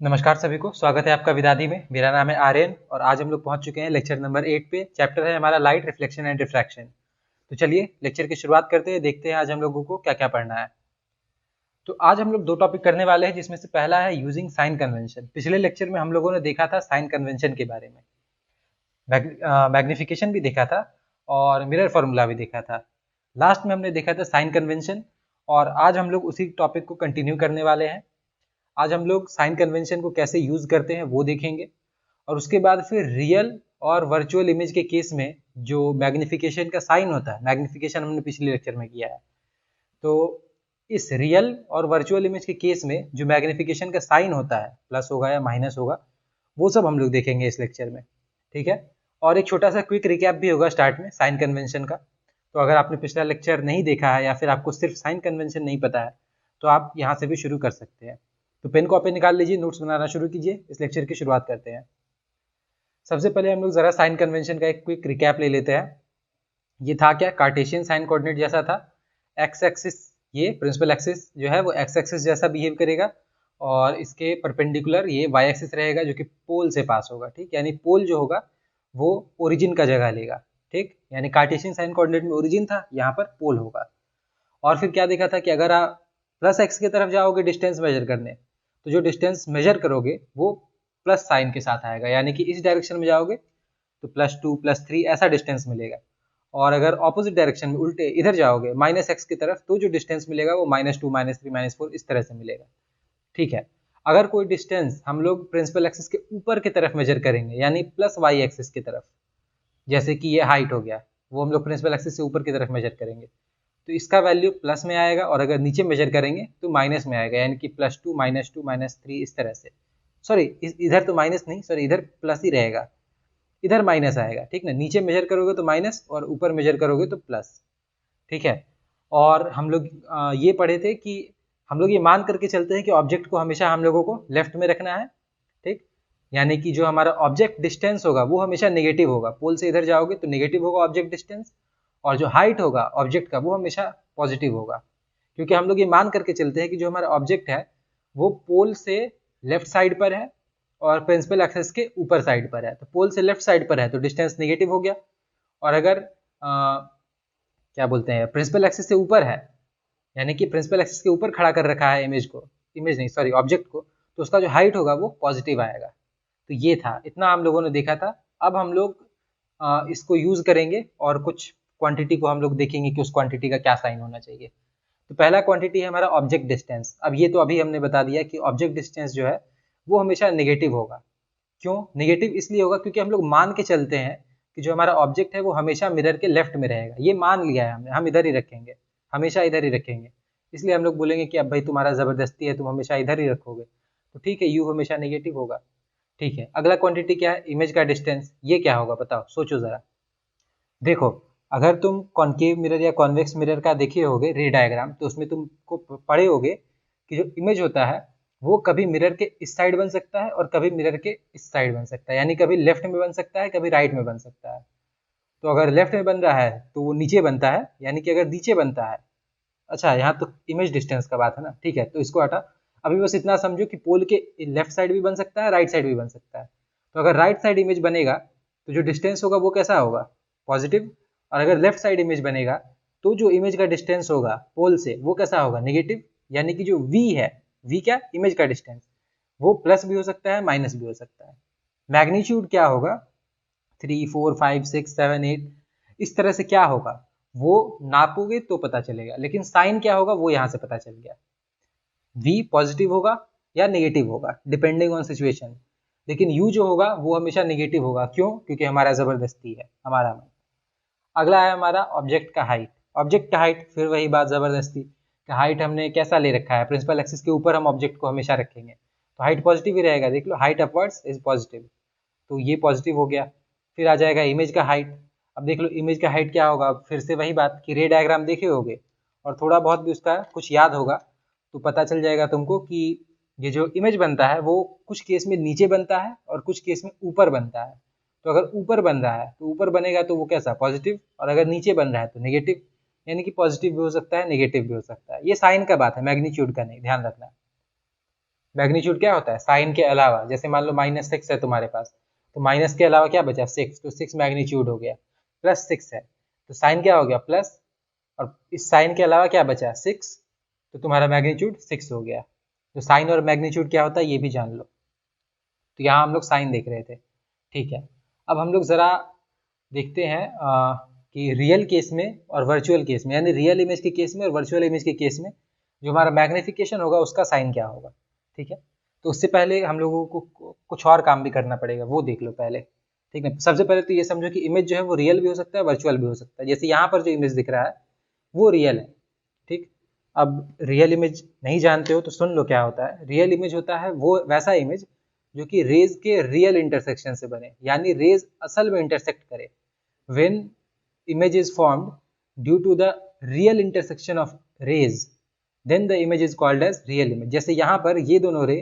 नमस्कार सभी को, स्वागत है आपका विदादी में। मेरा नाम है आर्यन और आज हम लोग पहुंच चुके हैं लेक्चर नंबर 8 पे। चैप्टर है हमारा लाइट रिफ्लेक्शन एंड रिफ्रैक्शन। तो चलिए लेक्चर की शुरुआत करते हैं, देखते हैं आज हम लोगों को क्या क्या पढ़ना है। तो आज हम लोग दो टॉपिक करने वाले हैं, जिसमें से पहला है यूजिंग साइन कन्वेंशन। पिछले लेक्चर में हम लोगों ने देखा था साइन कन्वेंशन के बारे में, मैग्निफिकेशन भी देखा था और मिरर फॉर्मूला भी देखा था। लास्ट में हमने देखा था साइन कन्वेंशन और आज हम लोग उसी टॉपिक को कंटिन्यू करने वाले हैं। आज हम लोग साइन कन्वेंशन को कैसे यूज करते हैं वो देखेंगे और उसके बाद फिर रियल और वर्चुअल इमेज के केस में जो मैग्निफिकेशन का साइन होता है, मैग्निफिकेशन हमने पिछले लेक्चर में किया है, तो इस रियल और वर्चुअल इमेज के केस में जो मैग्निफिकेशन का साइन होता है, प्लस होगा या माइनस होगा, वो सब हम लोग देखेंगे इस लेक्चर में। ठीक है, और एक छोटा सा क्विक रिकैप भी होगा स्टार्ट में साइन कन्वेंशन का। तो अगर आपने पिछला लेक्चर नहीं देखा है या फिर आपको सिर्फ साइन कन्वेंशन नहीं पता है तो आप यहाँ से भी शुरू कर सकते हैं। तो पेन कॉपी निकाल लीजिए, नोट्स बनाना शुरू कीजिए। इस लेक्चर की शुरुआत करते हैं। सबसे पहले हम लोग जरा साइन कन्वेंशन का एक क्विक रिकैप ले लेते हैं। ये था क्या, कार्टेशियन साइन कोऑर्डिनेट जैसा था। एक्स एक्सिस, ये प्रिंसिपल एक्सिस जो है वो एक्स एक्सिस जैसा बिहेव करेगा और इसके परपेंडिकुलर ये वाई एक्सिस रहेगा जो कि पोल से पास होगा। ठीक, यानी पोल जो होगा वो ओरिजिन का जगह लेगा। ठीक, यानी कार्टेशियन साइन कोऑर्डिनेट में ओरिजिन था, यहाँ पर पोल होगा। और फिर क्या देखा था कि अगर आप प्लस एक्स की तरफ जाओगे डिस्टेंस मेजर करने, तो जो डिस्टेंस मेजर करोगे वो प्लस साइन के साथ आएगा, यानी कि इस डायरेक्शन में जाओगे तो +2 +3 ऐसा डिस्टेंस मिलेगा। और अगर ऑपोजिट डायरेक्शन में उल्टे इधर जाओगे माइनस एक्स की तरफ, तो जो डिस्टेंस मिलेगा वो -2 -3 -4 इस तरह से मिलेगा। ठीक है, अगर कोई डिस्टेंस हम लोग प्रिंसिपल एक्सिस के ऊपर की तरफ मेजर करेंगे, यानी प्लस वाई एक्सिस की तरफ, जैसे कि ये हाइट हो गया, वो हम लोग प्रिंसिपल एक्सिस से ऊपर की तरफ मेजर करेंगे, तो इसका वैल्यू प्लस में आएगा और अगर नीचे मेजर करेंगे तो माइनस में आएगा, यानी कि +2 -2 -3 इस तरह से। सॉरी, इधर तो माइनस नहीं, सॉरी इधर प्लस ही रहेगा, इधर माइनस आएगा। ठीक ना, नीचे मेजर करोगे तो माइनस और ऊपर मेजर करोगे तो प्लस। ठीक है, और हम लोग ये पढ़े थे कि हम लोग ये मान करके चलते हैं कि ऑब्जेक्ट को हमेशा हम लोगों को लेफ्ट में रखना है। ठीक, यानी कि जो हमारा ऑब्जेक्ट डिस्टेंस होगा वो हमेशा नेगेटिव होगा। पोल से इधर जाओगे तो नेगेटिव होगा ऑब्जेक्ट डिस्टेंस, और जो हाइट होगा ऑब्जेक्ट का वो हमेशा पॉजिटिव होगा, क्योंकि हम लोग ये मान करके चलते हैं कि जो हमारा ऑब्जेक्ट है वो पोल से लेफ्ट साइड पर है और प्रिंसिपल एक्सिस के ऊपर साइड पर है। तो पोल से लेफ्ट साइड पर है तो डिस्टेंस नेगेटिव हो गया, और अगर क्या बोलते हैं, प्रिंसिपल एक्सिस से ऊपर है, यानी कि प्रिंसिपल एक्सिस के ऊपर खड़ा कर रखा है इमेज को, इमेज नहीं सॉरी ऑब्जेक्ट को, तो उसका जो हाइट होगा वो पॉजिटिव आएगा। तो ये था, इतना हम लोगों ने देखा था। अब हम लोग इसको यूज करेंगे और कुछ क्वांटिटी को हम लोग देखेंगे कि उस क्वांटिटी का क्या साइन होना चाहिए। तो पहला क्वांटिटी है हमारा ऑब्जेक्ट डिस्टेंस। अब ये तो अभी हमने बता दिया कि ऑब्जेक्ट डिस्टेंस जो है वो हमेशा नेगेटिव होगा। क्यों नेगेटिव? इसलिए होगा क्योंकि हम लोग मान के चलते हैं कि जो हमारा ऑब्जेक्ट है वो हमेशा मिरर के लेफ्ट में रहेगा। ये मान लिया है हमने, हम इधर ही रखेंगे, हमेशा इधर ही रखेंगे। इसलिए हम लोग बोलेंगे कि अब भाई तुम्हारा जबरदस्ती है, तुम हमेशा इधर ही रखोगे, तो ठीक है, यू हमेशा नेगेटिव होगा। ठीक है, अगला क्वांटिटी क्या है? इमेज का डिस्टेंस। ये क्या होगा बताओ, सोचो जरा। देखो, अगर तुम कॉनकेव मिरर या कॉन्वेक्स मिरर का देखे होगे रे डायग्राम, तो उसमें तुमको पढ़े होगे कि जो इमेज होता है वो कभी मिरर के इस साइड बन सकता है और कभी मिरर के इस साइड बन सकता है, यानी कभी लेफ्ट में बन सकता है, कभी राइट में बन सकता है। तो अगर लेफ्ट में बन रहा है तो वो नीचे बनता है, यानी कि अगर नीचे बनता है, अच्छा यहाँ तो इमेज डिस्टेंस का बात है ना, ठीक है, तो इसको हटा। अभी बस इतना समझो कि पोल के लेफ्ट साइड भी बन सकता है, राइट साइड भी बन सकता है। तो अगर राइट साइड इमेज बनेगा तो जो डिस्टेंस होगा वो कैसा होगा? पॉजिटिव। और अगर लेफ्ट साइड इमेज बनेगा तो जो इमेज का डिस्टेंस होगा पोल से वो कैसा होगा? नेगेटिव। यानी कि जो v है, v क्या? इमेज का डिस्टेंस, वो प्लस भी हो सकता है माइनस भी हो सकता है। मैग्नीट्यूड क्या होगा? 3 4 5 6 7 8 इस तरह से क्या होगा वो नापोगे तो पता चलेगा, लेकिन साइन क्या होगा वो यहां से पता चल गया। v पॉजिटिव होगा या नेगेटिव होगा डिपेंडिंग ऑन सिचुएशन, लेकिन u जो होगा वो हमेशा नेगेटिव होगा। क्यों? क्योंकि हमारा जबरदस्ती है, हमारा मन। अगला है हमारा ऑब्जेक्ट का हाइट। ऑब्जेक्ट का हाइट, फिर वही बात, जबरदस्ती का हाइट हमने कैसा ले रखा है? प्रिंसिपल एक्सिस के ऊपर हम ऑब्जेक्ट को हमेशा रखेंगे, तो हाइट पॉजिटिव ही रहेगा। देख लो, हाइट अपवर्ड्स इज पॉजिटिव, तो ये पॉजिटिव हो गया। फिर आ जाएगा इमेज का हाइट। अब देख लो इमेज का हाइट क्या होगा, फिर से वही बात कि रे डायग्राम देखे होगे और थोड़ा बहुत भी उसका कुछ याद होगा तो पता चल जाएगा तुमको कि ये जो इमेज बनता है वो कुछ केस में नीचे बनता है और कुछ केस में ऊपर बनता है। तो अगर ऊपर बन रहा है तो ऊपर बनेगा तो वो कैसा? पॉजिटिव, और अगर नीचे बन रहा है तो नेगेटिव, यानी कि पॉजिटिव भी हो सकता है नेगेटिव भी हो सकता है। ये साइन का बात है, मैग्नीट्यूड का नहीं, ध्यान रखना। मैग्नीट्यूड क्या होता है, साइन के अलावा, जैसे मान लो -6 है तुम्हारे पास, तो माइनस के अलावा क्या बचा, 6, तो 6 मैग्नीट्यूड हो गया, +6 है तो साइन क्या हो गया, प्लस, और इस साइन के अलावा क्या बचा, 6, तो तुम्हारा मैग्नीट्यूड 6 हो गया। तो साइन और मैग्नीट्यूड क्या होता है ये भी जान लो। तो यहाँ हम लोग साइन देख रहे थे, ठीक है। अब हम लोग ज़रा देखते हैं कि रियल केस में और वर्चुअल केस में, यानी रियल इमेज के केस में और वर्चुअल इमेज के केस में जो हमारा मैग्निफिकेशन होगा उसका साइन क्या होगा, ठीक है। तो उससे पहले हम लोगों को कुछ और काम भी करना पड़ेगा, वो देख लो पहले, ठीक है। सबसे पहले तो ये समझो कि इमेज जो है वो रियल भी हो सकता है, वर्चुअल भी हो सकता है। जैसे यहाँ पर जो इमेज दिख रहा है वो रियल है, ठीक। अब रियल इमेज नहीं जानते हो तो सुन लो क्या होता है। रियल इमेज होता है वो वैसा इमेज जो कि रेज के रियल इंटरसेक्शन से बने, यानी रेज असल में इंटरसेक्ट करे। when image is formed due to the real intersection of rays, then the image is called as real image। जैसे यहाँ पर ये दोनों रे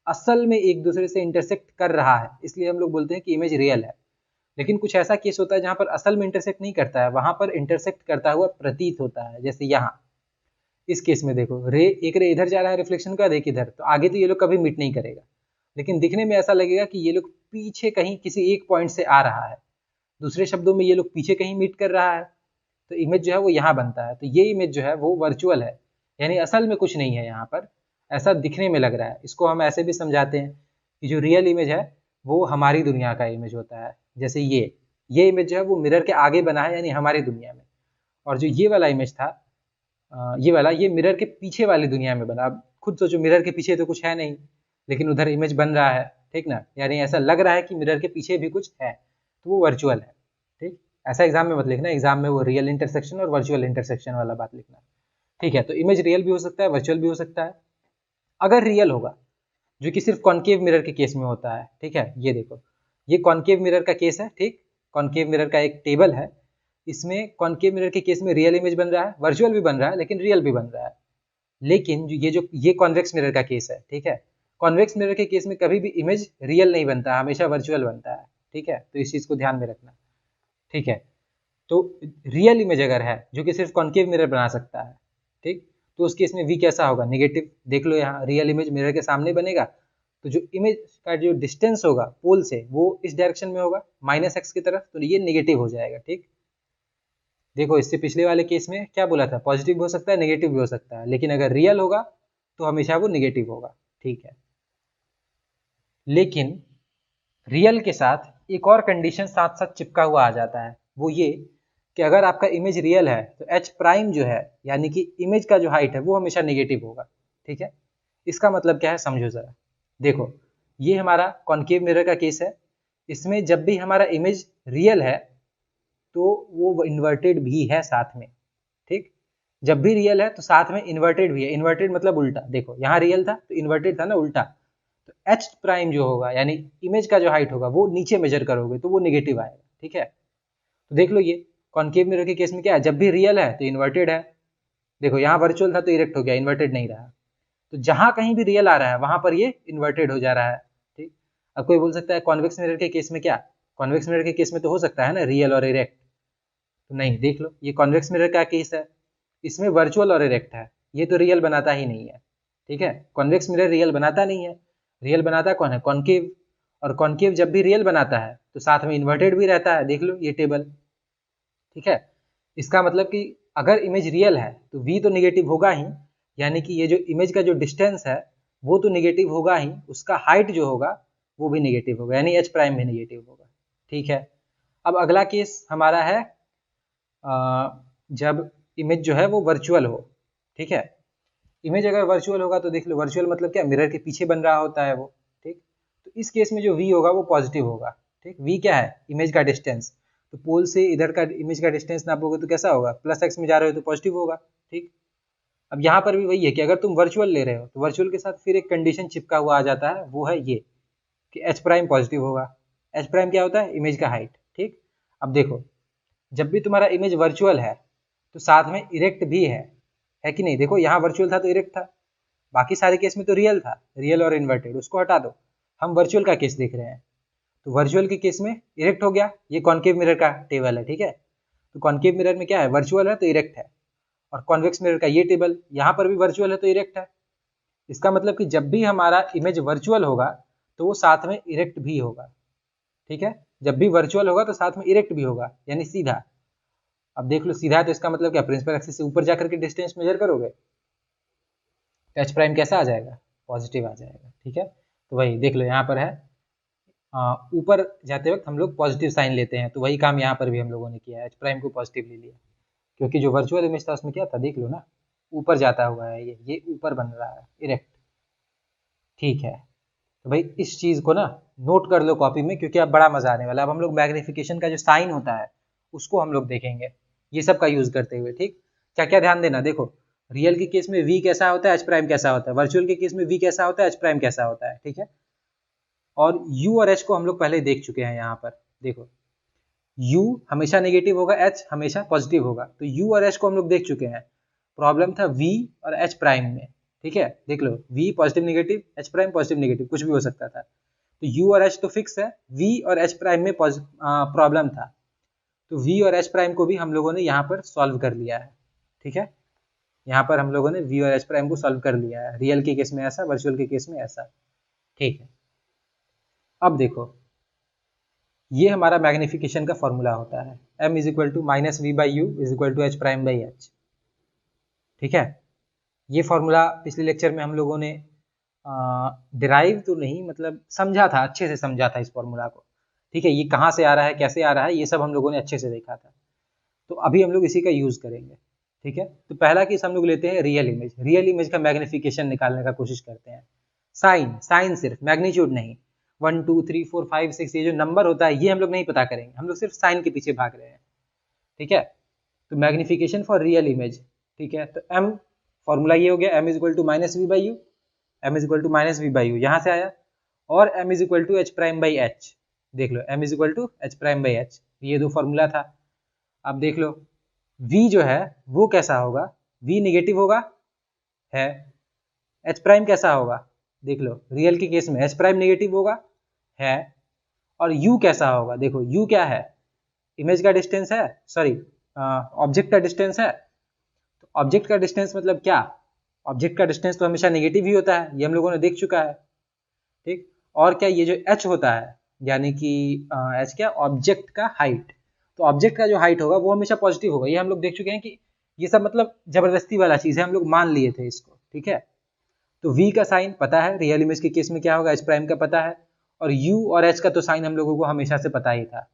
असल में एक दूसरे से इंटरसेक्ट कर रहा है, इसलिए हम लोग बोलते हैं कि इमेज रियल है। लेकिन कुछ ऐसा केस होता है जहाँ पर असल में इंटरसेक्ट नहीं करता है, वहां पर इंटरसेक्ट करता हुआ प्रतीत होता है। जैसे यहाँ इस केस में देखो, रे एक रे इधर जा रहा है रिफ्लेक्शन का, देख इधर, तो आगे तो ये लोग कभी मीट नहीं करेगा, लेकिन दिखने में ऐसा लगेगा कि ये लोग पीछे कहीं किसी एक पॉइंट से आ रहा है। दूसरे शब्दों में ये लोग पीछे कहीं मीट कर रहा है, तो इमेज जो है वो यहाँ बनता है। तो ये इमेज जो है वो वर्चुअल है, यानी असल में कुछ नहीं है यहाँ पर, ऐसा दिखने में लग रहा है। इसको हम ऐसे भी समझाते हैं कि जो रियल इमेज है वो हमारी दुनिया का इमेज होता है। जैसे ये इमेज जो है वो मिरर के आगे बना है, यानी हमारी दुनिया में। और जो ये वाला इमेज था, ये मिरर के पीछे वाली दुनिया में बना। अब खुद सोचो, मिरर के पीछे तो कुछ है नहीं, लेकिन उधर इमेज बन रहा है, ठीक ना, यानी ऐसा लग रहा है कि मिरर के पीछे भी कुछ है, तो वो वर्चुअल है, ठीक। ऐसा एग्जाम में मत लिखना, एग्जाम में वो रियल इंटरसेक्शन और वर्चुअल इंटरसेक्शन वाला बात लिखना, ठीक है। तो इमेज रियल भी हो सकता है, वर्चुअल भी हो सकता है। अगर रियल होगा, जो कि सिर्फ कॉन्केव मिरर के केस में होता है, ठीक है। ये देखो, ये कॉन्केव मिरर का केस है, ठीक। कॉन्केव मिरर का एक टेबल है, इसमें कॉन्केव मिरर के केस में रियल इमेज बन रहा है, वर्चुअल भी बन रहा है, लेकिन रियल भी बन रहा है। लेकिन जो ये कॉन्वेक्स मिरर का केस है, ठीक है। कॉन्वेक्स मिरर के केस में कभी भी इमेज रियल नहीं बनता, हमेशा वर्चुअल बनता है, ठीक है। तो इस चीज को ध्यान में रखना, ठीक है। तो रियल इमेज अगर है जो कि सिर्फ कॉन्केव मिरर बना सकता है, ठीक, तो उस केस में वी कैसा होगा, नेगेटिव। देख लो यहाँ, रियल इमेज मिरर के सामने बनेगा, तो जो इमेज का जो डिस्टेंस होगा पोल से वो इस डायरेक्शन में होगा, -x की तरफ, तो ये नेगेटिव हो जाएगा, ठीक। देखो, इससे पिछले वाले केस में क्या बोला था, पॉजिटिव भी हो सकता है, नेगेटिव भी हो सकता है, लेकिन अगर रियल होगा तो हमेशा वो नेगेटिव होगा, ठीक है। लेकिन रियल के साथ एक और कंडीशन साथ साथ चिपका हुआ आ जाता है, वो ये कि अगर आपका इमेज रियल है तो एच प्राइम जो है, यानी कि इमेज का जो हाइट है, वो हमेशा नेगेटिव होगा, ठीक है। इसका मतलब क्या है, समझो जरा। देखो, ये हमारा कॉन्केव मिरर का केस है, इसमें जब भी हमारा इमेज रियल है तो वो इन्वर्टेड भी है साथ में, ठीक। जब भी रियल है तो साथ में इन्वर्टेड भी है। इन्वर्टेड मतलब उल्टा। देखो, यहाँ रियल था तो इन्वर्टेड था ना, उल्टा। तो एच प्राइम जो होगा, यानी इमेज का जो हाइट होगा, वो नीचे मेजर करोगे तो वो निगेटिव आएगा, ठीक है। तो देख लो, ये कॉन्केव मिरर के केस में क्या है, जब भी रियल है तो इन्वर्टेड है। देखो, यहाँ वर्चुअल था तो इरेक्ट हो गया, इन्वर्टेड नहीं रहा। तो जहां कहीं भी रियल आ रहा है वहां पर ये इन्वर्टेड हो जा रहा है, ठीक। अब कोई बोल सकता है कॉन्वेक्स मिरर के केस में क्या, कॉन्वेक्स मिरर के केस में तो हो सकता है ना रियल और इरेक्ट, तो नहीं। देख लो, ये कॉन्वेक्स मिरर का केस है, इसमें वर्चुअल और इरेक्ट है, ये तो रियल बनाता ही नहीं है, ठीक है। कॉन्वेक्स मिरर रियल बनाता नहीं है, रियल बनाता कौन है, कॉन्केव। और कॉन्केव जब भी रियल बनाता है तो साथ में इन्वर्टेड भी रहता है, देख लो ये टेबल, ठीक है। इसका मतलब कि अगर इमेज रियल है तो वी तो निगेटिव होगा ही, यानी कि ये जो इमेज का जो डिस्टेंस है वो तो निगेटिव होगा ही, उसका हाइट जो होगा वो भी निगेटिव होगा, यानी एच प्राइम भी निगेटिव होगा, ठीक है। अब अगला केस हमारा है जब इमेज जो है वो वर्चुअल हो, ठीक है। इमेज अगर वर्चुअल होगा तो देख लो, वर्चुअल मतलब क्या, मिरर के पीछे बन रहा होता है वो, ठीक। तो इस केस में जो v होगा वो पॉजिटिव होगा, ठीक। v क्या है, इमेज का डिस्टेंस। तो पोल से इधर का इमेज का डिस्टेंस नापोगे तो कैसा होगा, +x में जा रहे हो तो पॉजिटिव होगा, ठीक। अब यहाँ पर भी वही है कि अगर तुम वर्चुअल ले रहे हो तो वर्चुअल के साथ फिर एक कंडीशन चिपका हुआ आ जाता है, वो है ये कि एच प्राइम पॉजिटिव होगा। एच प्राइम क्या होता है, इमेज का हाइट, ठीक। अब देखो, जब भी तुम्हारा इमेज वर्चुअल है तो साथ में इरेक्ट भी है कि नहीं। देखो, यहाँ वर्चुअल था तो इरेक्ट था, बाकी सारे केस में तो रियल था, रियल और इन्वर्टेड, उसको हटा दो, हम वर्चुअल का केस देख रहे हैं। तो वर्चुअल के केस में इरेक्ट हो गया, ये कॉन्केव मिरर का टेबल है, ठीक है। तो कॉन्केव मिरर में क्या है, वर्चुअल है तो इरेक्ट है। और कॉन्वेक्स मिरर का ये टेबल, यहाँ पर भी वर्चुअल है तो इरेक्ट है। इसका मतलब कि जब भी हमारा इमेज वर्चुअल होगा तो वो साथ में इरेक्ट भी होगा, ठीक है। जब भी वर्चुअल होगा तो साथ में इरेक्ट भी होगा, यानी सीधा। अब देख लो सीधा है तो इसका मतलब क्या, प्रिंसिपल एक्सिस से ऊपर जाकर के डिस्टेंस मेजर करोगे तो एच प्राइम कैसा आ जाएगा, पॉजिटिव आ जाएगा, ठीक है। तो वही देख लो यहाँ पर है, ऊपर जाते वक्त हम लोग पॉजिटिव साइन लेते हैं, तो वही काम यहाँ पर भी हम लोगों ने किया है, एच प्राइम को पॉजिटिव ले लिया, क्योंकि जो वर्चुअल इमेज था उसमें क्या था देख लो ना, ऊपर जाता हुआ है, ये ऊपर बन रहा है इरेक्ट, ठीक है। तो भाई इस चीज को ना नोट कर लो कॉपी में, क्योंकि अब बड़ा मजा आने वाला है। अब हम लोग मैग्निफिकेशन का जो साइन होता है उसको हम लोग देखेंगे ये सब का यूज करते हुए, ठीक। क्या क्या ध्यान देना, देखो रियल के केस में v कैसा होता है, एच प्राइम कैसा होता है, वर्चुअल के केस में v कैसा होता है, एच प्राइम कैसा होता है, ठीक है। और u और h को हम लोग पहले देख चुके हैं, यहाँ पर देखो u हमेशा नेगेटिव होगा, h हमेशा पॉजिटिव होगा, तो u और h को हम लोग देख चुके हैं। प्रॉब्लम था v और h प्राइम में, ठीक है। देख लो v positive negative, h prime positive negative, कुछ भी हो सकता था। तो u और h तो फिक्स है, v और h प्राइम में प्रॉब्लम था, तो v और h प्राइम को भी हम लोगों ने यहाँ पर सॉल्व कर लिया है, ठीक है। यहाँ पर हम लोगों ने v और h प्राइम को सॉल्व कर लिया है, रियल के केस में ऐसा, वर्चुअल के केस में ऐसा, ठीक है। अब देखो ये हमारा मैग्निफिकेशन का फॉर्मूला होता है, m is equal to minus v by u is equal to h prime by h, ठीक है। ये फॉर्मूला पिछले लेक्चर में हम लोगों ने डिराइव तो नहीं, मतलब समझा था, अच्छे से समझा था इस फॉर्मूला को, ठीक है। ये कहाँ से आ रहा है, कैसे आ रहा है, ये सब हम लोगों ने अच्छे से देखा था। तो अभी हम लोग इसी का यूज करेंगे, ठीक है। तो पहला केस हम लोग लेते हैं रियल इमेज, रियल इमेज का मैग्निफिकेशन निकालने का कोशिश करते हैं। साइन, साइन सिर्फ, मैग्नीट्यूड नहीं। 1 2 3 4 5 6 ये जो नंबर होता है ये हम लोग नहीं पता करेंगे, हम लोग सिर्फ साइन के पीछे भाग रहे हैं, ठीक है। तो मैग्निफिकेशन फॉर रियल इमेज, ठीक है। तो m फॉर्मूला ये हो गया, m is equal to minus v by u, m is equal to minus v by u यहाँ से आया, और m is equal to h prime by h, देख लो m is equal to h prime by h, ये दो formula था। अब देख लो v जो है वो कैसा होगा, v निगेटिव होगा है, h प्राइम कैसा होगा, देख लो रियल के केस में h प्राइम नेगेटिव होगा है, और u कैसा होगा, देखो u क्या है, इमेज का डिस्टेंस है, सॉरी ऑब्जेक्ट का डिस्टेंस है। तो ऑब्जेक्ट का डिस्टेंस मतलब क्या, ऑब्जेक्ट का डिस्टेंस तो हमेशा नेगेटिव ही होता है, ये हम लोगों ने देख चुका है, ठीक। और क्या, ये जो h होता है, यानी कि h क्या, ऑब्जेक्ट का हाइट, तो ऑब्जेक्ट का जो हाइट होगा वो हमेशा पॉजिटिव होगा, ये हम लोग देख चुके हैं कि ये सब मतलब जबरदस्ती वाला चीज है, हम लोग मान लिए थे इसको, ठीक है। तो v का साइन पता है, रियल इमेज के केस में क्या होगा, h प्राइम का पता है, और u और h का तो साइन हम लोगों को हमेशा से पता ही था।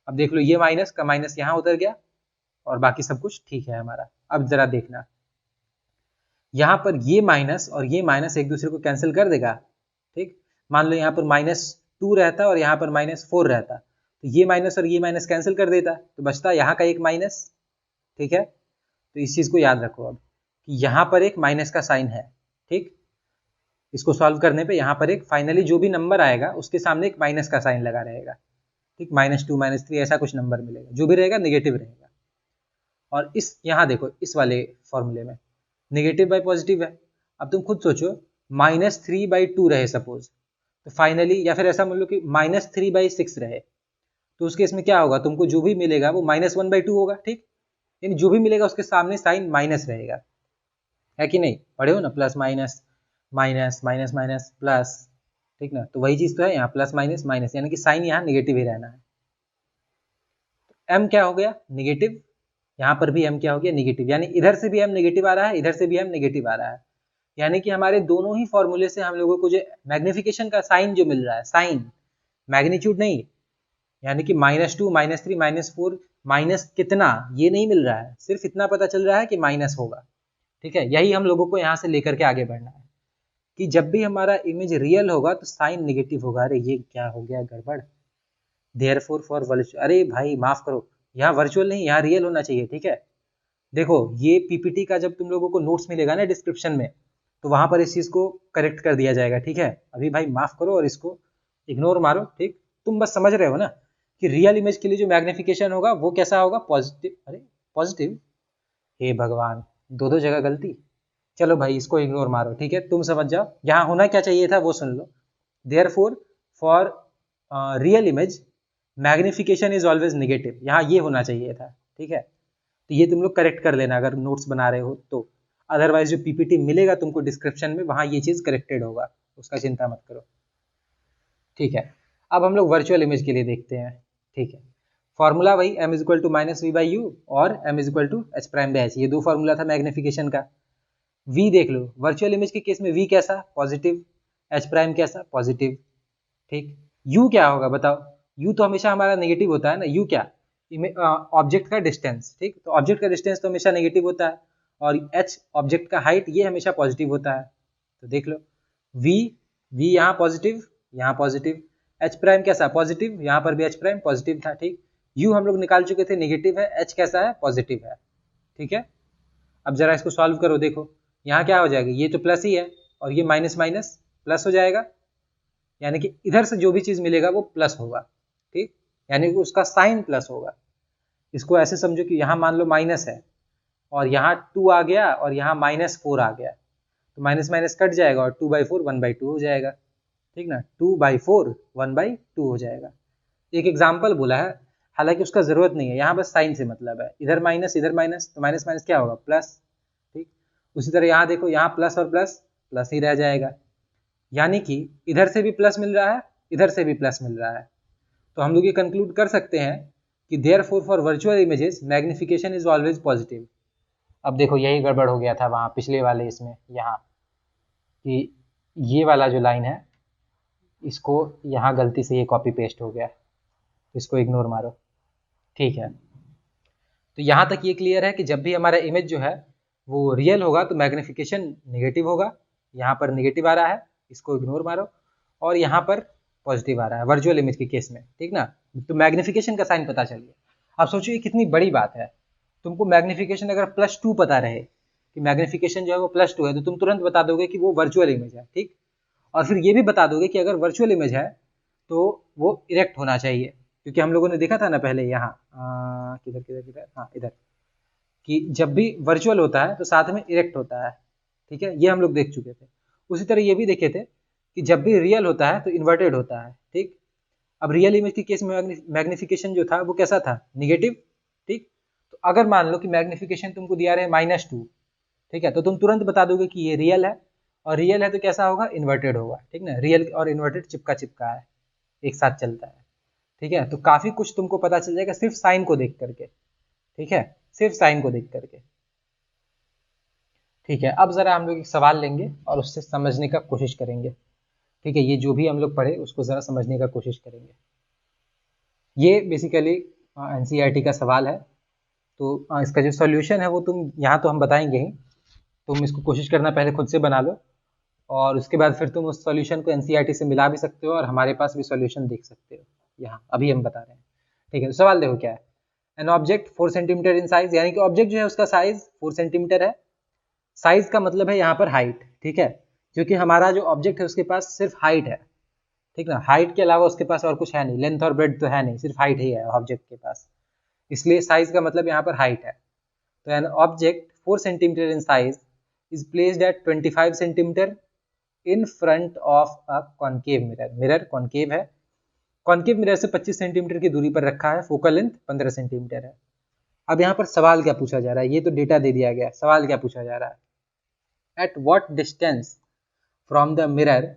अब देख लो ये माइनस का माइनस यहाँ उतर गया, और बाकी सब कुछ ठीक है हमारा। अब जरा देखना यहाँ पर ये माइनस और ये माइनस एक दूसरे को कैंसिल कर देगा, ठीक। मान लो यहाँ पर -2 रहता और यहाँ पर -4 रहता, तो ये माइनस और ये माइनस कैंसिल कर देता, तो बचता यहाँ का एक माइनस, ठीक है। तो इस चीज को याद रखो अब कि यहाँ पर एक माइनस का साइन है, ठीक। इसको सॉल्व करने पे यहाँ पर एक फाइनली जो भी नंबर आएगा उसके सामने एक माइनस का साइन लगा रहेगा, ठीक। -2 -3 ऐसा कुछ नंबर मिलेगा, जो भी रहेगा नेगेटिव रहेगा। और इस यहाँ देखो इस वाले फॉर्मूले में नेगेटिव बाई पॉजिटिव है। अब तुम खुद सोचो -3/2 रहे सपोज, तो फाइनली, या फिर ऐसा मान लो कि -3/6 रहे, तो उस केस में क्या होगा, तुमको जो भी मिलेगा वो -1/2 होगा, ठीक। यानी जो भी मिलेगा उसके सामने साइन माइनस रहेगा, है कि नहीं, पढ़े हो ना, plus minus minus minus minus plus, ठीक ना। तो वही चीज तो है यहाँ, प्लस माइनस माइनस, यानी कि साइन यहाँ नेगेटिव ही रहना है। m क्या हो गया, नेगेटिव, यहाँ पर भी m क्या हो गया, नेगेटिव, यानी इधर से भी m नेगेटिव आ रहा है, इधर से भी m नेगेटिव आ रहा है, यानी कि हमारे दोनों ही फॉर्मूले से हम लोगों को जो मैग्निफिकेशन का साइन जो मिल रहा है, साइन मैग्नीट्यूड नहीं, यानी कि -2 -3 -4 माइनस कितना ये नहीं मिल रहा है, सिर्फ इतना पता चल रहा है कि माइनस होगा, ठीक है। यही हम लोगों को यहाँ से लेकर के आगे बढ़ना है कि जब भी हमारा इमेज रियल होगा तो साइन नेगेटिव होगा। अरे ये क्या हो गया गड़बड़, देयरफॉर फॉर वर्चुअल, अरे भाई माफ करो, यहाँ वर्चुअल नहीं, यहाँ रियल होना चाहिए, ठीक है। देखो ये पीपीटी का जब तुम लोगों को नोट्स मिलेगा ना डिस्क्रिप्शन में, तो वहां पर इस चीज को करेक्ट कर दिया जाएगा, ठीक है। अभी भाई माफ करो और इसको इग्नोर मारो, ठीक। तुम बस समझ रहे हो ना कि रियल इमेज के लिए जो मैग्निफिकेशन होगा वो कैसा होगा, पॉजिटिव। अरे पॉजिटिव, हे भगवान, दो दो जगह गलती। चलो भाई इसको इग्नोर मारो, ठीक है, तुम समझ जाओ यहाँ होना क्या चाहिए था वो सुन लो। Therefore for real image magnification is always negative, यहाँ ये होना चाहिए था, ठीक है। तो ये तुम लोग करेक्ट कर लेना अगर नोट्स बना रहे हो तो। अदरवाइज जो पीपीटी मिलेगा तुमको डिस्क्रिप्शन में, वहां ये चीज करेक्टेड होगा, उसका चिंता मत करो। ठीक है, अब हम लोग वर्चुअल इमेज के लिए देखते हैं। ठीक है, फॉर्मूला वही m is equal to minus v by u और m is equal to h prime by h, ये दो फॉर्मूला था मैग्निफिकेशन का। v देख लो, वर्चुअल इमेज के केस में v कैसा, पॉजिटिव, h प्राइम कैसा, पॉजिटिव। ठीक, u क्या होगा बताओ, u तो हमेशा हमारा नेगेटिव होता है ना, u क्या, ऑब्जेक्ट का डिस्टेंस। ठीक, तो ऑब्जेक्ट का डिस्टेंस तो हमेशा नेगेटिव होता है, और h ऑब्जेक्ट का हाइट, ये हमेशा पॉजिटिव होता है। तो देख लो, v यहाँ पॉजिटिव, यहाँ पॉजिटिव, h प्राइम कैसा, पॉजिटिव, यहाँ पर भी h प्राइम पॉजिटिव था। ठीक, u हम लोग निकाल चुके थे, नेगेटिव है, h कैसा है, पॉजिटिव है। ठीक है, अब जरा इसको सॉल्व करो, देखो यहाँ क्या हो जाएगा, ये तो प्लस ही है और ये माइनस माइनस प्लस हो जाएगा, यानी कि इधर से जो भी चीज मिलेगा वो प्लस होगा। ठीक, यानी कि उसका साइन प्लस होगा। इसको ऐसे समझो कि यहाँ मान लो माइनस है और यहाँ 2 आ गया और यहाँ -4 आ गया, तो माइनस माइनस कट जाएगा और 2/4 1/2 हो जाएगा। ठीक ना, 2/4 1/2 हो जाएगा। एक एग्जाम्पल बोला है, हालांकि उसका जरूरत नहीं है, यहाँ बस साइन से मतलब है, इधर माइनस इधर माइनस, तो माइनस माइनस क्या होगा, प्लस। ठीक, उसी तरह यहाँ देखो, यहाँ प्लस और प्लस प्लस ही रह जाएगा, यानी कि इधर से भी प्लस मिल रहा है, इधर से भी प्लस मिल रहा है। तो हम लोग ये कंक्लूड कर सकते हैं कि therefore for virtual images magnification is always positive. अब देखो यही गड़बड़ हो गया था वहाँ पिछले वाले इसमें, यहाँ कि ये वाला जो लाइन है, इसको यहाँ गलती से ये कॉपी पेस्ट हो गया, इसको इग्नोर मारो। ठीक है, तो यहाँ तक ये क्लियर है कि जब भी हमारा इमेज जो है वो रियल होगा तो मैग्निफिकेशन नेगेटिव होगा। यहाँ पर नेगेटिव आ रहा है, इसको इग्नोर मारो, और यहाँ पर पॉजिटिव आ रहा है वर्चुअल इमेज के केस में। ठीक ना, तो मैग्निफिकेशन का साइन पता चल गया। अब सोचो ये कितनी बड़ी बात है, तुमको मैग्निफिकेशन अगर +2 पता रहे कि मैग्निफिकेशन जो है वो +2 है, तो तुम तुरंत बता दोगे कि वो वर्चुअल इमेज है। ठीक, और फिर ये भी बता दोगे कि अगर वर्चुअल इमेज है तो वो इरेक्ट होना चाहिए, क्योंकि हम लोगों ने देखा था ना पहले यहाँ किधर किधर किधर, हाँ इधर, कि जब भी वर्चुअल होता है तो साथ में इरेक्ट होता है। ठीक है, ये हम लोग देख चुके थे। उसी तरह ये भी देखे थे कि जब भी रियल होता है तो इन्वर्टेड होता है। ठीक, अब रियल इमेज के केस में मैग्निफिकेशन जो था वो कैसा था, निगेटिव। ठीक, तो अगर मान लो कि मैग्निफिकेशन तुमको दिया रहे -2, ठीक है, तो तुम तुरंत बता दोगे कि ये रियल है, और रियल है तो कैसा होगा, इन्वर्टेड होगा। ठीक ना, रियल और इन्वर्टेड चिपका चिपका है, एक साथ चलता है। ठीक है, तो काफी कुछ तुमको पता चल जाएगा सिर्फ साइन को देख करके। ठीक है, सिर्फ साइन को देख करके। ठीक है, अब जरा हम लोग एक सवाल लेंगे और उससे समझने का कोशिश करेंगे। ठीक है, ये जो भी हम लोग पढ़े उसको जरा समझने का कोशिश करेंगे। ये बेसिकली एनसीईआरटी का सवाल है, तो इसका जो सॉल्यूशन है वो तुम यहाँ तो हम बताएंगे ही, तुम इसको कोशिश करना पहले खुद से बना लो, और उसके बाद फिर तुम उस सॉल्यूशन को एनसीईआरटी से मिला भी सकते हो और हमारे पास भी सॉल्यूशन देख सकते हो, यहाँ अभी हम बता रहे हैं। ठीक है, तो सवाल देखो क्या है, an object 4 centimetre in size, यानी कि ऑब्जेक्ट जो है उसका साइज 4 सेंटीमीटर है। साइज का मतलब है यहाँ पर हाइट। ठीक है, क्योंकि हमारा जो ऑब्जेक्ट है उसके पास सिर्फ हाइट है। ठीक ना, हाइट के अलावा उसके पास और कुछ है नहीं, लेंथ और ब्रेड तो है नहीं, सिर्फ हाइट ही है ऑब्जेक्ट के पास, इसलिए साइज का मतलब यहाँ पर हाइट है। तो an object 4 centimetre in size is placed at 25 centimetre in front of a concave mirror. Mirror concave है, कॉनकेव मिरर से 25 सेंटीमीटर की दूरी पर रखा है, फोकल लेंथ 15 सेंटीमीटर है। अब यहाँ पर सवाल क्या पूछा जा रहा है, ये तो डेटा दे दिया गया, सवाल क्या पूछा जा रहा है, at what distance from the mirror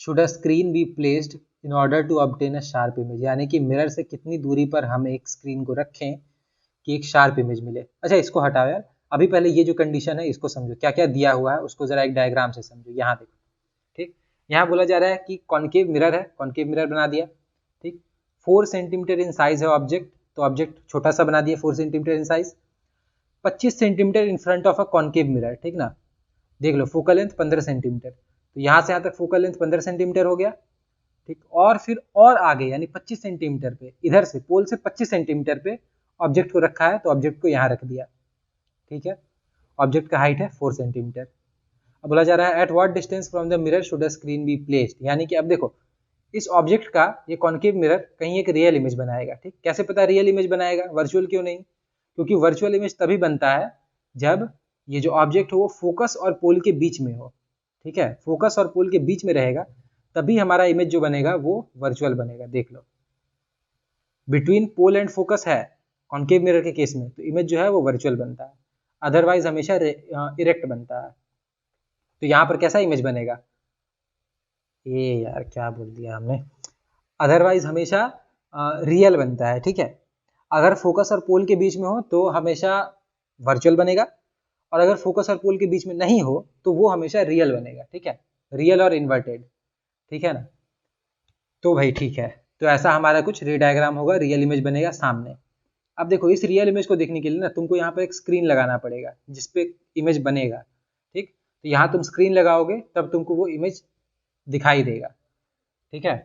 should a screen be placed in order to obtain a sharp image, यानी कि मिरर से कितनी दूरी पर हम एक स्क्रीन को रखें कि एक शार्प इमेज मिले। अच्छा इसको हटाओ यार, अभी पहले ये जो कंडीशन है इसको समझो, क्या क्या दिया हुआ है उसको जरा एक डायग्राम से समझो। यहाँ देखो, ठीक, यहाँ बोला जा रहा है कि कॉनकेव मिरर है, कॉनकेव मिरर बना दिया। ठीक, 4 सेंटीमीटर इन साइज है ऑब्जेक्ट, तो ऑब्जेक्ट छोटा सा बना दिया 4 centimetre in size, 25 centimetre in front of a concave mirror. ठीक ना, देख लो फोकल लेंथ 15 सेंटीमीटर, तो यहाँ से यहाँ तक फोकल लेंथ 15 सेंटीमीटर हो गया। ठीक, और फिर और आगे यानी 25 सेंटीमीटर पे, इधर से पोल से 25 सेंटीमीटर पे ऑब्जेक्ट को रखा है, तो ऑब्जेक्ट को यहाँ रख दिया। ठीक है, ऑब्जेक्ट का हाइट है 4 सेंटीमीटर। अब बोला जा रहा है at what distance from the mirror should a screen be placed, यानी कि अब देखो इस ऑब्जेक्ट का ये कॉनकेव मिरर कहीं एक रियल इमेज बनाएगा। ठीक, कैसे पता रियल इमेज बनाएगा, वर्चुअल क्यों नहीं, क्योंकि वर्चुअल इमेज तभी बनता है जब ये जो ऑब्जेक्ट हो वो फोकस और पोल के बीच में हो। ठीक है, फोकस और पोल के बीच में रहेगा तभी हमारा इमेज जो बनेगा वो वर्चुअल बनेगा। देख लो, बिटवीन पोल एंड फोकस है कॉनकेव मिरर के केस में, तो इमेज जो है वो वर्चुअल बनता है। अदरवाइज हमेशा इरेक्ट बनता है। तो यहाँ पर कैसा इमेज बनेगा, ये यार क्या बोल दिया हमने, अदरवाइज हमेशा रियल बनता है, ठीक है। अगर फोकस और पोल के बीच में हो तो हमेशा वर्चुअल बनेगा, और अगर फोकस और पोल के बीच में नहीं हो तो वो हमेशा रियल बनेगा, ठीक है, रियल और इन्वर्टेड, ठीक है ना। तो भाई ठीक है, तो ऐसा हमारा कुछ रे डायग्राम होगा, रियल इमेज बनेगा सामने। अब देखो इस रियल इमेज को देखने के लिए ना तुमको यहाँ पर एक स्क्रीन लगाना पड़ेगा जिसपे इमेज बनेगा, ठीक। तो यहाँ तुम स्क्रीन लगाओगे तब तुमको वो इमेज दिखाई देगा, ठीक है।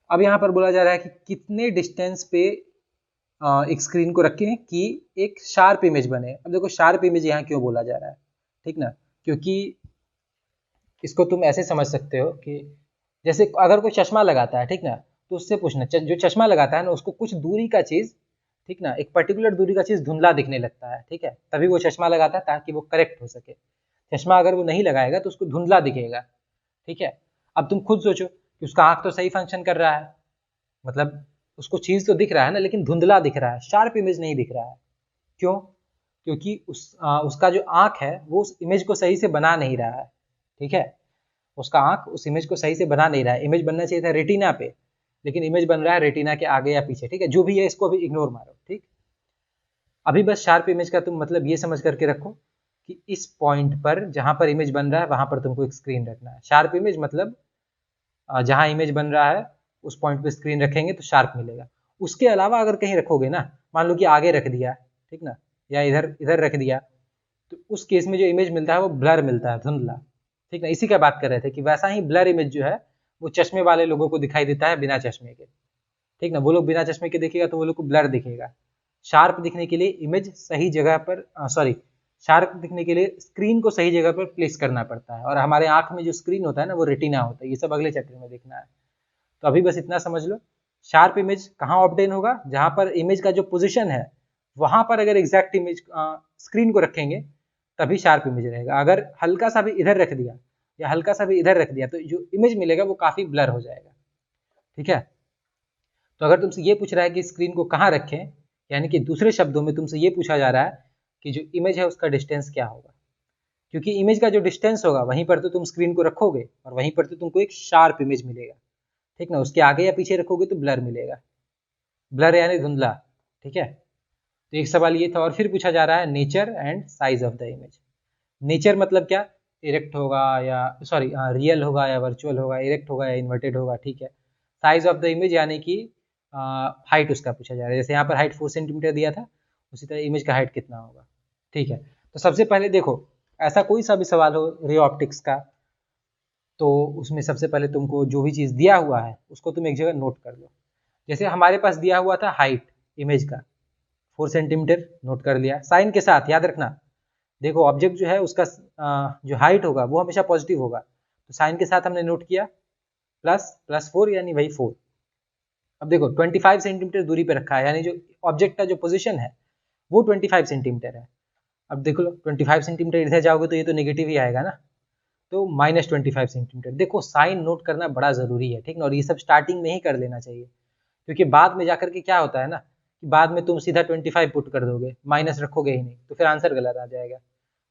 अब यहाँ पर बोला जा रहा है कि कितने डिस्टेंस पे एक स्क्रीन को रखें कि एक शार्प इमेज बने। अब देखो शार्प इमेज यहाँ क्यों बोला जा रहा है, ठीक ना, क्योंकि इसको तुम ऐसे समझ सकते हो कि जैसे अगर कोई चश्मा लगाता है, ठीक ना, तो उससे पूछना जो चश्मा लगाता है ना उसको कुछ दूरी का चीज, ठीक ना, एक पर्टिकुलर दूरी का चीज धुंधला दिखने लगता है, ठीक है, तभी वो चश्मा लगाता है ताकि वो करेक्ट हो सके। चश्मा अगर वो नहीं लगाएगा तो उसको धुंधला दिखेगा, ठीक है। अब तुम खुद सोचो कि उसका आंख तो सही फंक्शन कर रहा है, मतलब उसको चीज तो दिख रहा है ना, लेकिन धुंधला दिख रहा है, शार्प इमेज नहीं दिख रहा है। क्यों? क्योंकि उसका जो आंख है वो उस इमेज को सही से बना नहीं रहा है, ठीक है। उसका आंख उस इमेज को सही से बना नहीं रहा है। इमेज बनना चाहिए था रेटिना पे, लेकिन इमेज बन रहा है रेटिना के आगे या पीछे, ठीक है। जो भी है इसको अभी इग्नोर मारो, ठीक। अभी बस शार्प इमेज का तुम मतलब ये समझ करके रखो कि इस पॉइंट पर जहां पर इमेज बन रहा है वहां पर तुमको एक स्क्रीन रखना है। शार्प इमेज मतलब जहां इमेज बन रहा है उस पॉइंट पे स्क्रीन रखेंगे तो शार्प मिलेगा। उसके अलावा अगर कहीं रखोगे ना, मान लो कि आगे रख दिया, ठीक ना, या इधर इधर रख दिया, तो उस केस में जो इमेज मिलता है वो ब्लर मिलता है, धुंधला, ठीक ना। इसी का बात कर रहे थे कि वैसा ही ब्लर इमेज जो है वो चश्मे वाले लोगों को दिखाई देता है बिना चश्मे के, ठीक ना। वो लोग बिना चश्मे के देखेगा तो वो लोग को ब्लर दिखेगा। शार्प दिखने के लिए इमेज सही जगह पर सॉरी शार्प दिखने के लिए स्क्रीन को सही जगह पर प्लेस करना पड़ता है, और हमारे आंख में जो स्क्रीन होता है ना वो रेटिना होता है। ये सब अगले चैप्टर में देखना है, तो अभी बस इतना समझ लो। शार्प इमेज कहाँ ऑब्टेन होगा, जहां पर इमेज का जो पोजीशन है वहां पर अगर एग्जैक्ट इमेज स्क्रीन को रखेंगे तभी शार्प इमेज रहेगा। अगर हल्का सा भी इधर रख दिया या हल्का सा भी इधर रख दिया तो जो इमेज मिलेगा वो काफी ब्लर हो जाएगा, ठीक है। तो अगर तुमसे ये पूछ रहा है कि स्क्रीन को कहाँ रखें, यानी कि दूसरे शब्दों में तुमसे ये पूछा जा रहा है कि जो इमेज है उसका डिस्टेंस क्या होगा, क्योंकि इमेज का जो डिस्टेंस होगा वहीं पर तो तुम स्क्रीन को रखोगे और वहीं पर तो तुमको एक शार्प इमेज मिलेगा, ठीक ना। उसके आगे या पीछे रखोगे तो ब्लर मिलेगा, ब्लर यानी धुंधला, ठीक है। तो एक सवाल ये था, और फिर पूछा जा रहा है nature and size of the image. Nature मतलब क्या, इरेक्ट होगा या सॉरी रियल होगा या वर्चुअल होगा, इरेक्ट होगा या इन्वर्टेड होगा, ठीक है। साइज ऑफ द इमेज यानी कि हाइट उसका पूछा जा रहा है। जैसे यहाँ पर हाइट 4 सेंटीमीटर दिया था, उसी तरह इमेज का हाइट कितना होगा, ठीक है। तो सबसे पहले देखो, ऐसा कोई सा भी सवाल हो रे ऑप्टिक्स का, तो उसमें सबसे पहले तुमको जो भी चीज़ दिया हुआ है उसको तुम एक जगह नोट कर लो। जैसे हमारे पास दिया हुआ था हाइट इमेज का 4 सेंटीमीटर, नोट कर लिया साइन के साथ, याद रखना। देखो ऑब्जेक्ट जो है उसका जो हाइट होगा वो हमेशा पॉजिटिव होगा, तो साइन के साथ हमने नोट किया, प्लस प्लस 4 यानी वही 4। अब देखो 25 सेंटीमीटर दूरी पे रखा है, यानी जो ऑब्जेक्ट का जो पोजीशन है वो 25 सेंटीमीटर है। अब देखो 25 सेंटीमीटर इधर जाओगे तो ये तो नेगेटिव ही आएगा ना, तो -25 सेंटीमीटर। देखो साइन नोट करना बड़ा जरूरी है, ठीक ना, और ये सब स्टार्टिंग में ही कर लेना चाहिए, क्योंकि बाद में जाकर के क्या होता है ना कि बाद में तुम सीधा 25 पुट कर दोगे, माइनस रखोगे ही नहीं, तो फिर आंसर गलत आ जाएगा,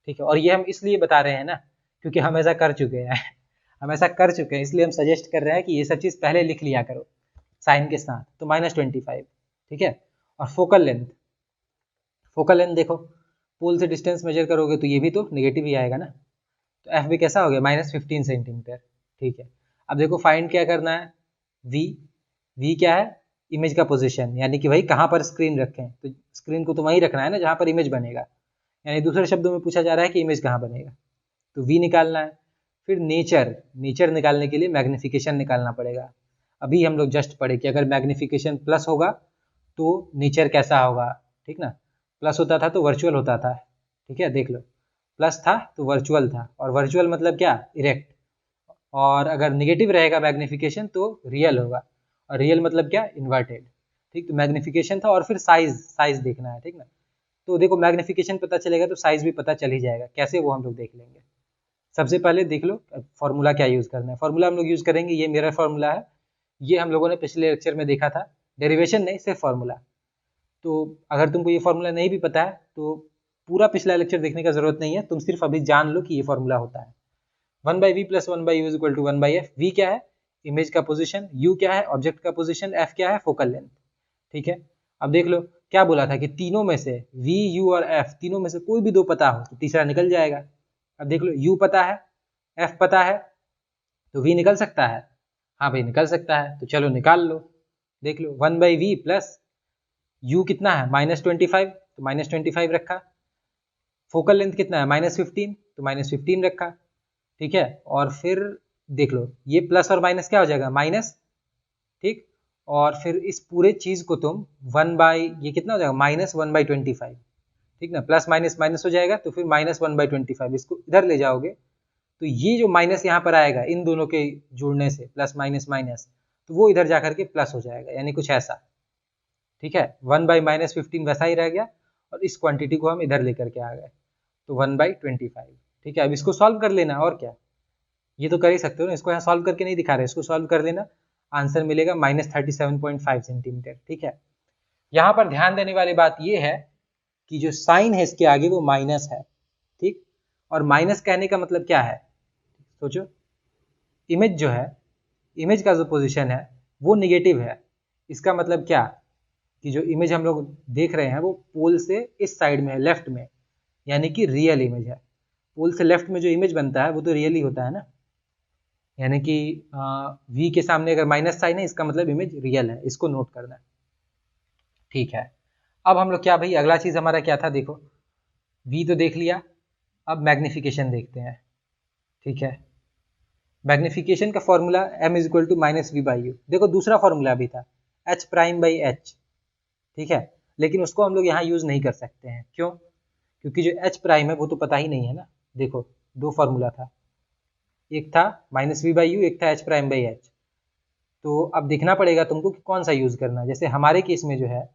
ठीक है। और ये हम इसलिए बता रहे हैं ना क्योंकि हम ऐसा कर चुके हैं हम ऐसा कर चुके हैं, इसलिए हम सजेस्ट कर रहे हैं कि ये सब चीज़ पहले लिख लिया करो साइन के साथ। तो -25, ठीक है। और फोकल लेंथ, फोकल लेंथ देखो पोल से डिस्टेंस मेजर करोगे तो ये भी तो नेगेटिव ही आएगा ना, तो एफ भी कैसा हो गया -15 सेंटीमीटर, ठीक है। अब देखो फाइंड क्या करना है, वी, वी क्या है, इमेज का पोजीशन, यानी कि भाई कहाँ पर स्क्रीन रखें, तो स्क्रीन को तो वहीं रखना है ना जहाँ पर इमेज बनेगा, यानी दूसरे शब्दों में पूछा जा रहा है कि इमेज कहाँ बनेगा, तो वी निकालना है। फिर नेचर, नेचर निकालने के लिए मैग्निफिकेशन निकालना पड़ेगा। अभी हम लोग जस्ट पढ़े कि अगर मैग्निफिकेशन प्लस होगा तो नेचर कैसा होगा, ठीक ना, प्लस होता था तो वर्चुअल होता था, ठीक है, देख लो प्लस था तो वर्चुअल था, और वर्चुअल मतलब क्या, इरेक्ट। और अगर निगेटिव रहेगा मैग्निफिकेशन तो रियल होगा, और रियल मतलब क्या, इन्वर्टेड, ठीक। तो मैग्निफिकेशन था, और फिर साइज, साइज देखना है, ठीक ना। तो देखो मैग्निफिकेशन पता चलेगा तो साइज भी पता चल ही जाएगा, कैसे वो हम लोग देख लेंगे। सबसे पहले देख लो फॉर्मूला क्या यूज करना है। फॉर्मूला हम लोग यूज करेंगे, ये मेरा फॉर्मूला है, ये हम लोगों ने पिछले लेक्चर में देखा था, डेरिवेशन नहीं सिर्फ फॉर्मूला। तो अगर तुमको ये फॉर्मूला नहीं भी पता है तो पूरा पिछला लेक्चर देखने का जरूरत नहीं है, तुम सिर्फ अभी जान लो कि ये फॉर्मूला होता है। 1/v plus 1/u is equal to 1/f। v क्या है? इमेज का पोजीशन। u क्या है? ऑब्जेक्ट का पोजीशन। f क्या है? Focal length. ठीक है, अब देख लो क्या बोला था कि तीनों में से v, u और f तीनों में से कोई भी दो पता हो तो तीसरा निकल जाएगा। अब देख लो u पता है, f पता है, तो v निकल सकता है। हाँ भाई निकल सकता है, तो चलो निकाल लो। देख लो 1/v प्लस u कितना है? -25, तो -25 रखा। फोकल लेंथ कितना है? -15, तो -15 रखा। ठीक है, और फिर देख लो ये प्लस और माइनस क्या हो जाएगा? माइनस। ठीक, और फिर इस पूरे चीज को तुम ये कितना हो जाएगा? -1/25। ठीक ना, प्लस माइनस माइनस हो जाएगा, तो फिर -1/25 इसको इधर ले जाओगे तो ये जो माइनस यहाँ पर आएगा इन दोनों के जोड़ने से, प्लस माइनस माइनस, तो वो इधर जाकर के प्लस हो जाएगा, यानी कुछ ऐसा। ठीक है, 1/-15 वैसा ही रह गया, और इस क्वांटिटी को हम इधर लेकर के आ गए, तो 1/25। ठीक है, अब इसको सॉल्व कर लेना, और क्या, ये तो कर ही सकते हो ना, इसको यहाँ सॉल्व करके नहीं दिखा रहे, इसको सॉल्व कर लेना, आंसर मिलेगा -37.5 सेंटीमीटर। ठीक है, यहाँ पर ध्यान देने वाली बात ये है कि जो साइन है इसके आगे वो माइनस है। ठीक, और माइनस कहने का मतलब क्या है? सोचो, इमेज जो है, इमेज का जो पोजीशन है वो निगेटिव है। इसका मतलब क्या कि जो इमेज हम लोग देख रहे हैं वो पोल से इस साइड में है, लेफ्ट में, यानी कि रियल इमेज है। पोल से लेफ्ट में जो इमेज बनता है वो तो रियल ही होता है ना, यानी कि v के सामने अगर माइनस साइन है इसका मतलब इमेज रियल है, इसको नोट करना है। ठीक है, अब हम लोग क्या भाई, अगला चीज हमारा क्या था? देखो v तो देख लिया, अब मैग्निफिकेशन देखते हैं। ठीक है, मैग्निफिकेशन का formula m is equal to -v/u। देखो दूसरा फॉर्मूला भी था h'/h। ठीक है, लेकिन उसको हम लोग यहाँ यूज नहीं कर सकते हैं। क्यों? क्योंकि जो h' है वो तो पता ही नहीं है ना। देखो दो फॉर्मूला था, एक था -v/u, एक था h'/h। तो अब देखना पड़ेगा तुमको कि कौन सा यूज करना है। जैसे हमारे केस में जो है,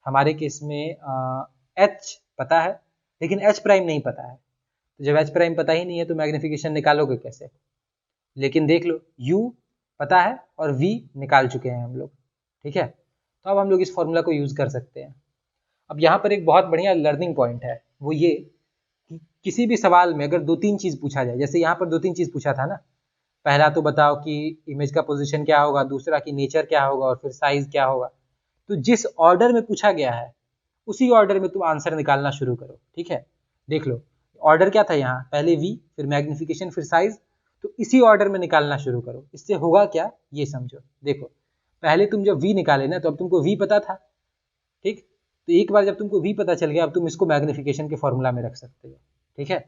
हमारे केस में h पता है लेकिन h' नहीं पता है, तो जब h' पता ही नहीं है तो मैग्निफिकेशन निकालोगे कैसे? लेकिन देख लो u पता है और v निकाल चुके हैं हम लोग। ठीक है, तो अब हम लोग इस फॉर्मूला को यूज कर सकते हैं। अब यहाँ पर एक बहुत बढ़िया लर्निंग पॉइंट है, वो ये कि किसी भी सवाल में अगर दो तीन चीज पूछा जाए, जैसे यहाँ पर दो तीन चीज पूछा था ना, पहला तो बताओ कि इमेज का पोजीशन क्या होगा, दूसरा कि नेचर क्या होगा, और फिर साइज क्या होगा। तो जिस ऑर्डर में पूछा गया है उसी ऑर्डर में तुम आंसर निकालना शुरू करो। ठीक है, देख लो ऑर्डर क्या था यहाँ, पहले v, फिर मैग्निफिकेशन, फिर साइज, तो इसी ऑर्डर में निकालना शुरू करो। इससे होगा क्या ये समझो। देखो पहले तुम जब v निकाले ना तो अब तुमको v पता था। ठीक, तो एक बार जब तुमको v पता चल गया, अब तुम इसको मैग्निफिकेशन के फॉर्मूला में रख सकते हो। ठीक है,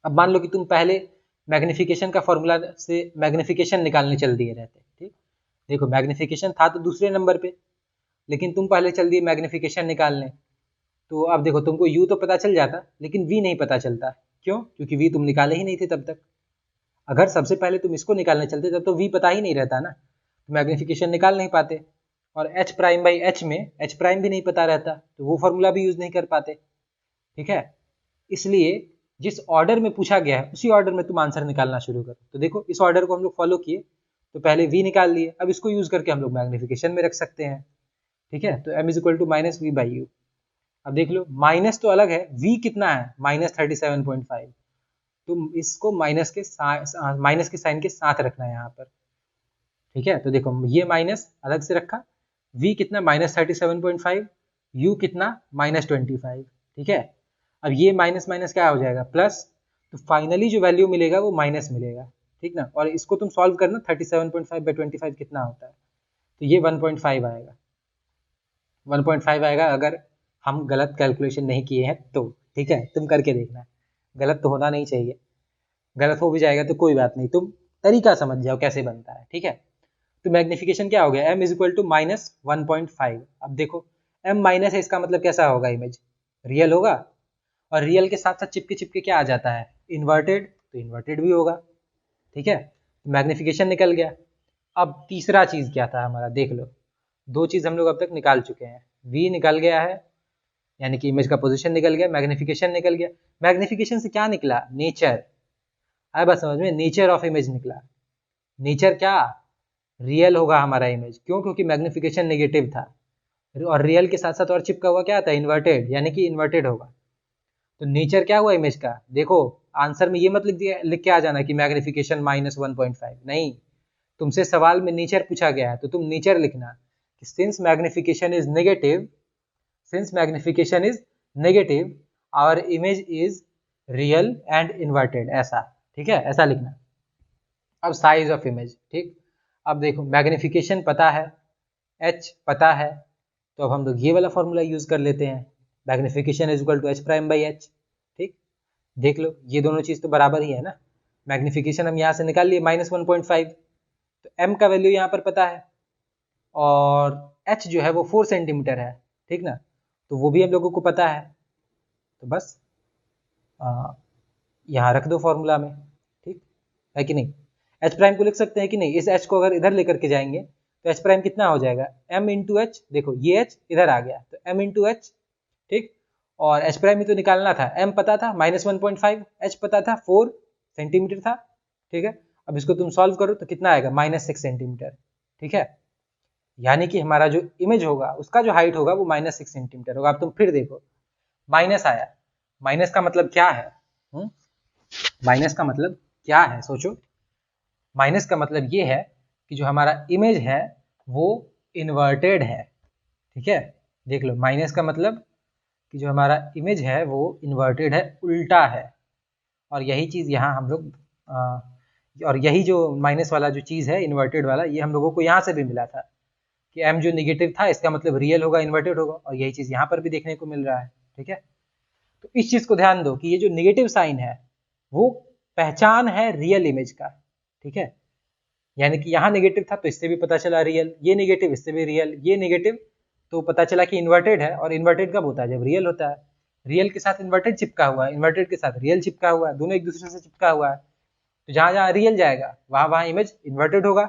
अब मान लो कि तुम पहले मैग्निफिकेशन का फॉर्मूला से मैग्निफिकेशन निकालने चल दिए रहते। ठीक, देखो मैग्निफिकेशन था तो दूसरे नंबर पे, लेकिन तुम पहले चल दिए मैग्निफिकेशन निकालने, तो अब देखो तुमको u तो पता चल जाता लेकिन v नहीं पता चलता। क्यों? क्योंकि v तुम निकाले ही नहीं थे तब तक। अगर सबसे पहले तुम इसको निकालने चलते तब तो v पता ही नहीं रहता ना, तो मैग्निफिकेशन निकाल नहीं पाते। और h'/h में h' भी नहीं पता रहता, तो वो फॉर्मूला भी यूज नहीं कर पाते। ठीक है, इसलिए जिस ऑर्डर में पूछा गया है उसी ऑर्डर में तुम आंसर निकालना शुरू करो। तो देखो इस ऑर्डर को हम लोग फॉलो किए, तो पहले v निकाल लिए, अब इसको यूज करके हम लोग मैग्निफिकेशन में रख सकते हैं। ठीक है, तो m is equal to -v/u। अब देख लो माइनस तो अलग है, v कितना है? -37.5, तो इसको माइनस के साइन के साथ रखना है यहाँ पर। ठीक है, तो देखो ये माइनस अलग से रखा, v कितना? -37.5, u कितना? -25। ठीक है, अब ये माइनस माइनस क्या हो जाएगा? प्लस, तो फाइनली जो वैल्यू मिलेगा वो माइनस मिलेगा। ठीक ना, और इसको तुम सॉल्व करना, 37.5/25 कितना होता है, तो ये 1.5 आएगा। 1.5 आएगा अगर हम गलत कैलकुलेशन नहीं किए हैं तो। ठीक है, तुम करके देखना, गलत तो होना नहीं चाहिए, गलत हो भी जाएगा तो कोई बात नहीं, तुम तरीका समझ जाओ कैसे बनता है। ठीक है, तो मैग्निफिकेशन क्या हो गया? m is equal to -1.5। अब देखो m माइनस है, इसका मतलब कैसा होगा? इमेज रियल होगा, और रियल के साथ साथ चिपके चिपके क्या आ जाता है? इन्वर्टेड, तो इन्वर्टेड भी होगा। ठीक है, मैग्निफिकेशन निकल गया। अब तीसरा चीज क्या था हमारा? देख लो दो चीज हम लोग अब तक निकाल चुके हैं, v निकल गया है यानी कि इमेज का पोजीशन निकल गया, मैग्निफिकेशन निकल गया। मैग्निफिकेशन से क्या निकला? नेचर। आए बात समझ में? नेचर ऑफ इमेज निकला। नेचर क्या? रियल होगा हमारा इमेज। क्यों? क्योंकि मैग्निफिकेशन नेगेटिव था, और रियल के साथ साथ और चिपका हुआ क्या था? इन्वर्टेड, यानी कि इन्वर्टेड होगा। तो नेचर क्या हुआ इमेज का, देखो आंसर में ये मत लिख के आ जाना कि मैग्निफिकेशन -1.5, नहीं, तुमसे सवाल में नेचर पूछा गया है तो तुम नेचर लिखना कि since magnification is negative our image is real and inverted, ऐसा, ठीक है, ऐसा लिखना। अब साइज ऑफ इमेज, ठीक, अब देखो मैग्निफिकेशन पता है, h पता है, तो अब हम लोग ये वाला फॉर्मूला यूज कर लेते हैं, magnification is equal to h'/h, ठीक, देख लो ये दोनों चीज तो बराबर ही है ना। मैग्निफिकेशन हम यहाँ से निकाल लिए -1.5, तो m का वैल्यू यहाँ पर पता है और h जो है वो 4 सेंटीमीटर है, ठीक ना, तो वो भी हम लोगों को पता है, तो बस यहाँ रख दो फॉर्मूला में, ठीक है कि नहीं। h' को लिख सकते हैं कि नहीं, इस h को अगर इधर लेकर के जाएंगे तो h' कितना हो जाएगा, m इंटू एच, देखो ये h इधर आ गया तो m इंटू एच, ठीक, और h' ही तो निकालना था, m पता था -1.5, h पता था 4 सेंटीमीटर था, ठीक है। अब इसको तुम सॉल्व करो तो कितना आएगा, -6 सेंटीमीटर, ठीक है, यानी कि हमारा जो इमेज होगा उसका जो हाइट होगा वो -6 सेंटीमीटर होगा। अब तुम फिर देखो माइनस आया, माइनस का मतलब क्या है, माइनस का मतलब क्या है, सोचो, माइनस का मतलब ये है कि जो हमारा इमेज है वो इन्वर्टेड है, ठीक है, देख लो माइनस का मतलब कि जो हमारा इमेज है वो इन्वर्टेड है, उल्टा है, और यही चीज़ यहाँ हम लोग और यही जो माइनस वाला जो चीज़ है इन्वर्टेड वाला, ये हम लोगों को यहाँ से भी मिला था कि m जो निगेटिव था इसका मतलब रियल होगा, इन्वर्टेड होगा, और यही चीज़ यहाँ पर भी देखने को मिल रहा है, ठीक है। तो इस चीज़ को ध्यान दो कि ये जो निगेटिव साइन है वो पहचान है रियल इमेज का, ठीक है, यानी कि यहाँ नेगेटिव था तो इससे भी पता चला रियल, ये नेगेटिव इससे भी रियल, ये नेगेटिव तो पता चला कि इन्वर्टेड है, और इन्वर्टेड कब होता है, जब रियल होता है, रियल के साथ इन्वर्टेड चिपका हुआ है, इन्वर्टेड के साथ रियल चिपका हुआ है, दोनों एक दूसरे से चिपका हुआ है, तो जहाँ जहाँ रियल जाएगा वहाँ वहाँ इमेज इन्वर्टेड होगा,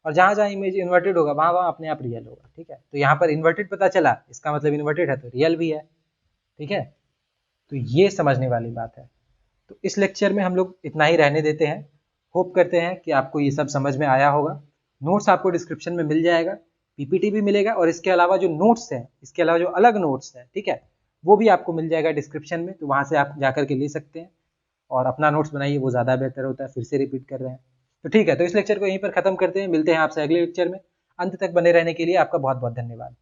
और जहाँ जहाँ इमेज इन्वर्टेड होगा वहाँ वहाँ अपने आप रियल होगा, ठीक है। तो यहाँ पर इन्वर्टेड पता चला, इसका मतलब इन्वर्टेड है तो रियल भी है, ठीक है, तो ये समझने वाली बात है। तो इस लेक्चर में हम लोग इतना ही रहने देते हैं, होप करते हैं कि आपको ये सब समझ में आया होगा। नोट्स आपको डिस्क्रिप्शन में मिल जाएगा, पीपीटी भी मिलेगा, और इसके अलावा जो नोट्स हैं, इसके अलावा जो अलग नोट्स हैं, ठीक है, वो भी आपको मिल जाएगा डिस्क्रिप्शन में, तो वहाँ से आप जा करके ले सकते हैं और अपना नोट्स बनाइए, वो ज़्यादा बेहतर होता है, फिर से रिपीट कर रहे हैं। तो ठीक है, तो इस लेक्चर को यहीं पर ख़त्म करते हैं, मिलते हैं आपसे अगले लेक्चर में। अंत तक बने रहने के लिए आपका बहुत बहुत धन्यवाद।